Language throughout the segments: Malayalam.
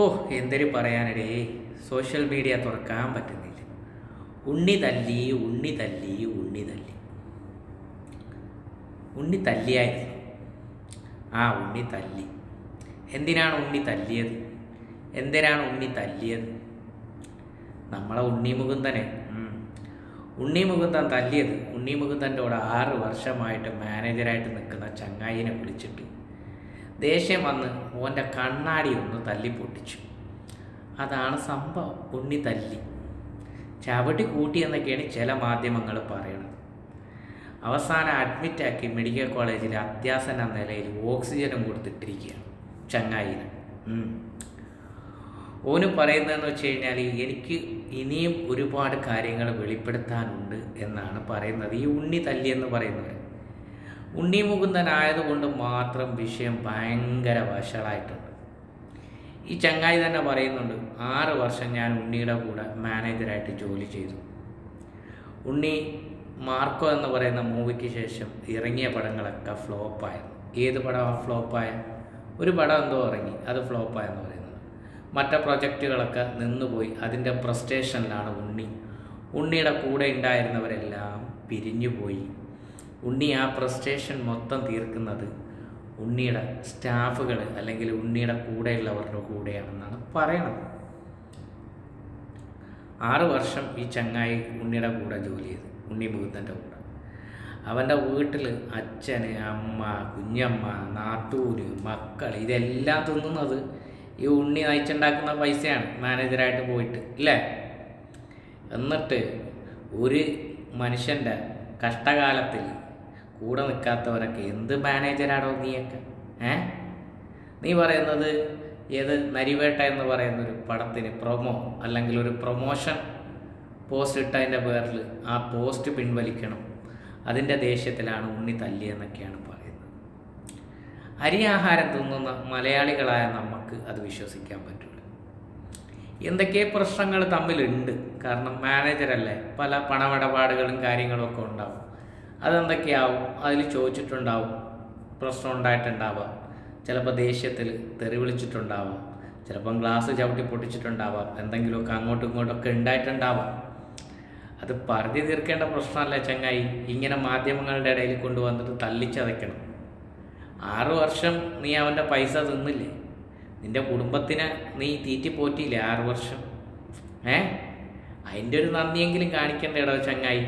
ഓ, എന്തൊരു പറയാനടേ. സോഷ്യൽ മീഡിയ തുറക്കാൻ പറ്റുന്നില്ല. ഉണ്ണി തല്ലി, ഉണ്ണി തല്ലി, ഉണ്ണി തല്ലി. ഉണ്ണി തല്ലിയായിരുന്നു. ഉണ്ണി തല്ലി. എന്തിനാണ് ഉണ്ണി തല്ലിയത്? എന്തിനാണ് ഉണ്ണി തല്ലിയത്? നമ്മളെ ഉണ്ണി മുകുന്ദനെ ഉണ്ണി മുകുന്ദൻ തല്ലിയത് ഉണ്ണി മുകുന്ദൻ്റെ കൂടെ 6 വർഷമായിട്ട് മാനേജരായിട്ട് നിൽക്കുന്ന ചങ്ങായിനെ വിളിച്ചിട്ട് ദേഷ്യം വന്ന് ഓൻ്റെ കണ്ണാടി ഒന്ന് തല്ലിപ്പൊട്ടിച്ചു. അതാണ് സംഭവം. ഉണ്ണി തല്ലി, ചവിട്ടി കൂട്ടി എന്നൊക്കെയാണ് ചില മാധ്യമങ്ങൾ പറയണത്. അവസാനം അഡ്മിറ്റാക്കി മെഡിക്കൽ കോളേജിൽ അത്യാസന്ന നിലയിൽ ഓക്സിജനും കൊടുത്തിട്ടിരിക്കുകയാണ് ചങ്ങായിന്. ഓന് പറയുന്നതെന്ന് വെച്ച് കഴിഞ്ഞാൽ, എനിക്ക് ഇനിയും ഒരുപാട് കാര്യങ്ങൾ വെളിപ്പെടുത്താനുണ്ട് എന്നാണ് പറയുന്നത് ഈ ഉണ്ണി തല്ലി എന്ന് പറയുന്നത്. ഉണ്ണി മുകുന്ദനായതുകൊണ്ട് മാത്രം വിഷയം ഭയങ്കര വഷളായിട്ടുണ്ട്. ഈ ചങ്ങായി തന്നെ പറയുന്നുണ്ട്, 6 വർഷം ഞാൻ ഉണ്ണിയുടെ കൂടെ മാനേജറായിട്ട് ജോലി ചെയ്തു. ഉണ്ണി മാർക്കോ എന്ന് പറയുന്ന മൂവിക്ക് ശേഷം ഇറങ്ങിയ പടങ്ങളൊക്കെ ഫ്ലോപ്പായിരുന്നു. ഏത് പടമാണ് ഫ്ലോപ്പായ? ഒരു പടം എന്തോ ഇറങ്ങി, അത് ഫ്ലോപ്പായെന്ന് പറയുന്നത്. മറ്റു പ്രൊജക്റ്റുകളൊക്കെ നിന്നുപോയി. അതിൻ്റെ പ്രസ്റ്റേഷനിലാണ് ഉണ്ണിയുടെ കൂടെ ഉണ്ടായിരുന്നവരെല്ലാം പിരിഞ്ഞുപോയി. ഉണ്ണി ആ പ്രസ്റ്റേഷൻ മൊത്തം തീർക്കുന്നത് ഉണ്ണിയുടെ സ്റ്റാഫുകൾ അല്ലെങ്കിൽ ഉണ്ണിയുടെ കൂടെയുള്ളവരുടെ കൂടെയാണെന്നാണ് പറയണത്. 6 വർഷം ഈ ചങ്ങായി ഉണ്ണിയുടെ കൂടെ ജോലി ചെയ്തു, ഉണ്ണി മുകുന്ദൻ്റെ കൂടെ. അവൻ്റെ വീട്ടിൽ അച്ഛന്, അമ്മ, കുഞ്ഞമ്മ, നാട്ടൂര്, മക്കൾ ഇതെല്ലാം തിന്നുന്നത് ഈ ഉണ്ണി നയിച്ചുണ്ടാക്കുന്ന പൈസയാണ് മാനേജറായിട്ട് പോയിട്ട്, ഇല്ലേ? എന്നിട്ട് ഒരു മനുഷ്യൻ്റെ കഷ്ടകാലത്തിൽ കൂടെ നിൽക്കാത്തവരൊക്കെ എന്ത് മാനേജരാണോ നീയൊക്കെ? നീ പറയുന്നത് ഏത് നരിവേട്ട എന്ന് പറയുന്നൊരു പടത്തിന് അല്ലെങ്കിൽ ഒരു പ്രൊമോഷൻ പോസ്റ്റ് ഇട്ടതിൻ്റെ പേരിൽ ആ പോസ്റ്റ് പിൻവലിക്കണം. അതിൻ്റെ ദേഷ്യത്തിലാണ് ഉണ്ണി തല്ലിയെന്നൊക്കെയാണ് പറയുന്നത്. അരിയാഹാരം തിന്നുന്ന മലയാളികളായ നമുക്ക് അത് വിശ്വസിക്കാൻ പറ്റില്ല. എന്തൊക്കെ പ്രശ്നങ്ങൾ തമ്മിലുണ്ട്. കാരണം മാനേജറല്ലേ, പല പണമിടപാടുകളും കാര്യങ്ങളും ഒക്കെ ഉണ്ടാവും. അതെന്തൊക്കെയാവും? അതിൽ ചോദിച്ചിട്ടുണ്ടാവും, പ്രശ്നം ഉണ്ടായിട്ടുണ്ടാവാം, ചിലപ്പോൾ ദേഷ്യത്തിൽ തെറി വിളിച്ചിട്ടുണ്ടാവാം, ചിലപ്പം ഗ്ലാസ് ചവിട്ടി പൊട്ടിച്ചിട്ടുണ്ടാവാം, എന്തെങ്കിലുമൊക്കെ അങ്ങോട്ടും ഇങ്ങോട്ടൊക്കെ ഉണ്ടായിട്ടുണ്ടാവാം. അത് പറഞ്ഞു തീർക്കേണ്ട പ്രശ്നമല്ല ചങ്ങായി. ഇങ്ങനെ മാധ്യമങ്ങളുടെ ഇടയിൽ കൊണ്ടുവന്നിട്ട് തല്ലിച്ചതയ്ക്കണം. 6 വർഷം നീ അവൻ്റെ പൈസ തിന്നില്ലേ? നിൻ്റെ കുടുംബത്തിനെ നീ തീറ്റിപ്പോറ്റിയില്ലേ 6 വർഷം? അതിൻ്റെ ഒരു നന്ദിയെങ്കിലും കാണിക്കേണ്ടേടോ ചങ്ങായി.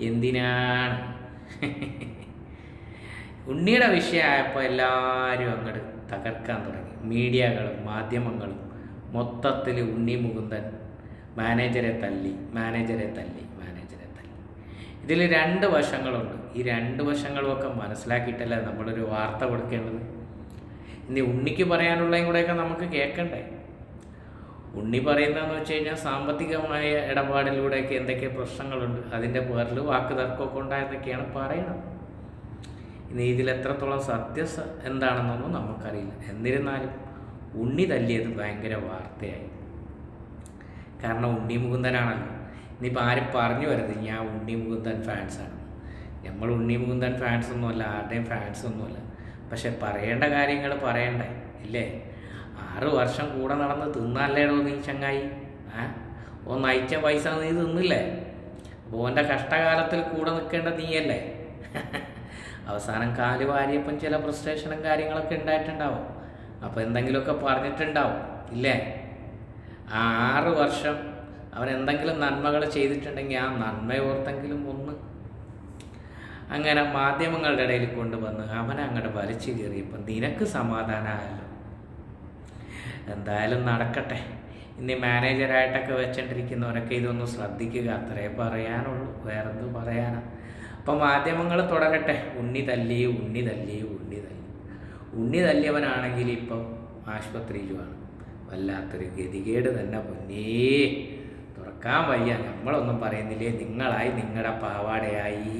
എന്തിനാണ്? ഉണ്ണിയുടെ വിഷയമായപ്പോൾ എല്ലാവരും അങ്ങോട്ട് തകർക്കാൻ തുടങ്ങി. മീഡിയകളും മാധ്യമങ്ങളും മൊത്തത്തിൽ ഉണ്ണി മുകുന്ദൻ മാനേജരെ തല്ലി. ഇതിൽ 2 വശങ്ങളുണ്ട്. ഈ 2 വശങ്ങളുമൊക്കെ മനസ്സിലാക്കിയിട്ടല്ലേ നമ്മളൊരു വാർത്ത കൊടുക്കേണ്ടത്. ഇനി ഉണ്ണിക്ക് പറയാനുള്ളതും കൂടെയൊക്കെ നമുക്ക് കേൾക്കണ്ടേ? ഉണ്ണി പറയുന്നതെന്ന് വെച്ച് കഴിഞ്ഞാൽ, സാമ്പത്തികമായ ഇടപാടിലൂടെയൊക്കെ എന്തൊക്കെ പ്രശ്നങ്ങളുണ്ട്, അതിൻ്റെ പേരിൽ വാക്ക് തർക്കമൊക്കെ ഉണ്ടായെന്നൊക്കെയാണ് പറയുന്നത്. ഇനി ഇതിലെത്രത്തോളം എന്താണെന്നൊന്നും നമുക്കറിയില്ല. എന്നിരുന്നാലും ഉണ്ണി തല്ലിയത് ഭയങ്കര വാർത്തയായി. കാരണം ഉണ്ണി മുകുന്ദനാണല്ലോ. ഇനിയിപ്പോൾ ആരും പറഞ്ഞു വരുന്നത് ഞാൻ ഉണ്ണി മുകുന്ദൻ ഫാൻസാണ്. നമ്മൾ ഉണ്ണി മുകുന്ദൻ ഫാൻസൊന്നുമല്ല, ആരുടെയും ഫാൻസൊന്നുമല്ല. പക്ഷെ പറയേണ്ട കാര്യങ്ങൾ പറയണ്ടേ, ഇല്ലേ? 6 വർഷം കൂടെ നടന്ന് തിന്നല്ലേടോ നീ ചങ്ങായി. നയിച്ച പൈസ നീ തിന്നില്ലേ? അപ്പോൾ ഓൻ്റെ കഷ്ടകാലത്തിൽ കൂടെ നിൽക്കേണ്ട നീയല്ലേ? അവസാനം കാല് വാരിയപ്പം ചില ഫ്രസ്ട്രേഷനും കാര്യങ്ങളൊക്കെ ഉണ്ടായിട്ടുണ്ടാവും. അപ്പോൾ എന്തെങ്കിലുമൊക്കെ പറഞ്ഞിട്ടുണ്ടാവും, ഇല്ലേ? 6 വർഷം അവൻ എന്തെങ്കിലും നന്മകൾ ചെയ്തിട്ടുണ്ടെങ്കിൽ ആ നന്മയോർത്തെങ്കിലും ഒന്ന് അങ്ങനെ മാധ്യമങ്ങളുടെ ഇടയിൽ കൊണ്ടുവന്ന് അവനെ അങ്ങോട്ട് വലിച്ചു കയറിയപ്പോൾ നിനക്ക് സമാധാനമായല്ലോ. എന്തായാലും നടക്കട്ടെ. ഇനി മാനേജറായിട്ടൊക്കെ വെച്ചിട്ടിരിക്കുന്നവരൊക്കെ ഇതൊന്ന് ശ്രദ്ധിക്കുക, അത്രേ പറയാനുള്ളൂ. വേറെന്ത് പറയാനാ? അപ്പം മാധ്യമങ്ങൾ തുടരട്ടെ. ഉണ്ണി തല്ലിയവനാണെങ്കിൽ ഇപ്പം ആശുപത്രിയിലുമാണ്. വല്ലാത്തൊരു ഗതികേട് തന്നെ പൊന്നേ. തുറക്കാൻ വയ്യ. നമ്മളൊന്നും പറയുന്നില്ലേ, നിങ്ങളായി, നിങ്ങളുടെ പാവാടയായി.